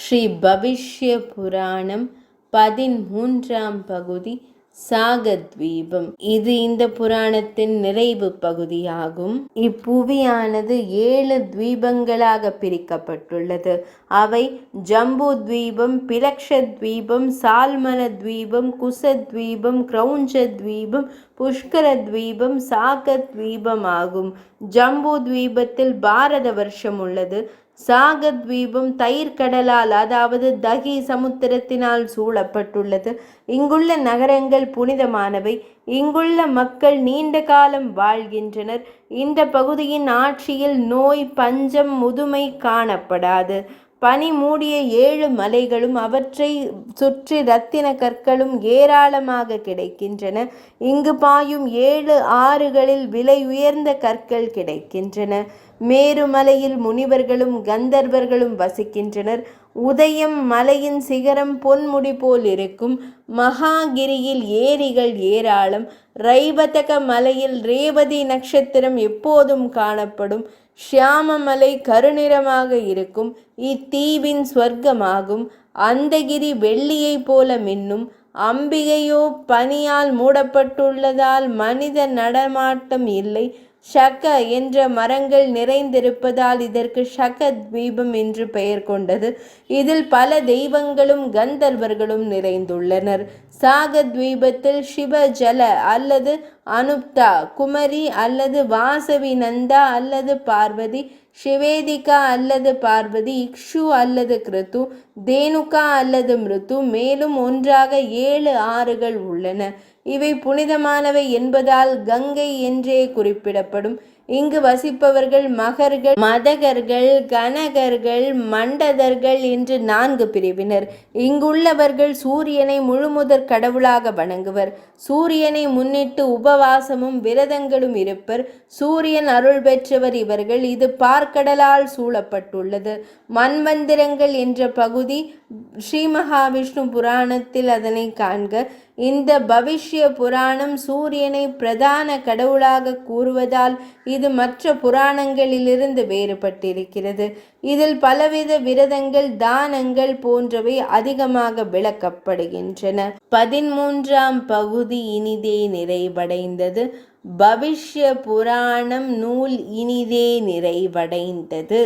ஸ்ரீ பவிஷ்ய புராணம் 13ஆம் பகுதி சாகத்வீபம். இது இந்த புராணத்தின் நிறைவு பகுதியாகும். இப்புவியானது 7 தீபங்களாக பிரிக்கப்பட்டுள்ளது. அவை ஜம்பு தீபம், பிலக்ஷ தீபம், சால்மல தீபம், குசத்வீபம், கிரௌஞ்ச தீபம், புஷ்கர தீபம், சாகத் தீபம் ஆகும். ஜம்பு தீபத்தில் பாரத வருஷம் உள்ளது. சாகத்வீபம் தயிர்கடலால் அதாவது தகி சமுத்திரத்தினால் சூழப்பட்டுள்ளது. இங்குள்ள நகரங்கள் புனிதமானவை. இங்குள்ள மக்கள் நீண்ட காலம் வாழ்கின்றனர். இந்த பகுதியின் ஆட்சியில் நோய், பஞ்சம், முதுமை காணப்படாது. பனி மூடிய 7 மலைகளும் அவற்றை சுற்றி இரத்தின கற்களும் ஏராளமாக கிடைக்கின்றன. இங்கு பாயும் 7 ஆறுகளில் விலை உயர்ந்த கற்கள் கிடைக்கின்றன. மேருமலையில் முனிவர்களும் கந்தர்வர்களும் வசிக்கின்றனர். உதயம் மலையின் சிகரம் பொன்முடி போல் இருக்கும். மகாகிரியில் ஏரிகள் ஏராளம். ரைவதக மலையில் ரேவதி நட்சத்திரம் எப்போதும் காணப்படும். ஷியாமமலை கருநிறமாக இருக்கும். இத்தீவின் ஸ்வர்க்கமாகும். அந்தகிரி வெள்ளியை போல மின்னும். அம்பிகையோ பனியால் மூடப்பட்டுள்ளதால் மனித நடமாட்டம் இல்லை. ஷக என்ற மரங்கள் நிறைந்திருப்பதால் இதற்கு ஷக தீபம் என்று பெயர் கொண்டது. இதில் பல தெய்வங்களும் கந்தர்வர்களும் நிறைந்துள்ளனர். சாகத்வீபத்தில் சிவ ஜல அல்லது அனுப்தா, குமரி அல்லது வாசவி நந்தா அல்லது பார்வதி, சிவேதிகா அல்லது பார்வதி, இக்ஷு அல்லது கிருத்து, தேனுகா அல்லது மிருத்து, மேலும் ஒன்றாக 7 ஆறுகள் உள்ளன. இவை புனிதமானவை என்பதால் கங்கை என்றே குறிப்பிடப்படும். இங்கு வசிப்பவர்கள் மகர்கள், மதகர்கள், கனகர்கள், மண்டதர்கள் என்று 4 பிரிவினர். இங்குள்ளவர்கள் சூரியனை முழுமுதற் கடவுளாக வணங்குவர். சூரியனை முன்னிட்டு உபவாசமும் விரதங்களும் இருப்பர். சூரியன் அருள் பெற்றவர் இவர்கள். இது பார்க்கடலால் சூழப்பட்டுள்ளது. மன்வந்திரங்கள் என்ற பகுதி ஸ்ரீ மகாவிஷ்ணு புராணத்தில் அதனை காண்க. இந்த பவிஷ்ய புராணம் சூரியனை பிரதான கடவுளாக கூறுவதால் இது மற்ற புராணங்களிலிருந்து வேறுபட்டிருக்கிறது. இதில் பலவித விரதங்கள், தானங்கள் போன்றவை அதிகமாக விளக்கப்படுகின்றன. 13ஆம் பகுதி இனிதே நிறைவடைந்தது. பவிஷ்ய புராணம் நூல் இனிதே நிறைவடைந்தது.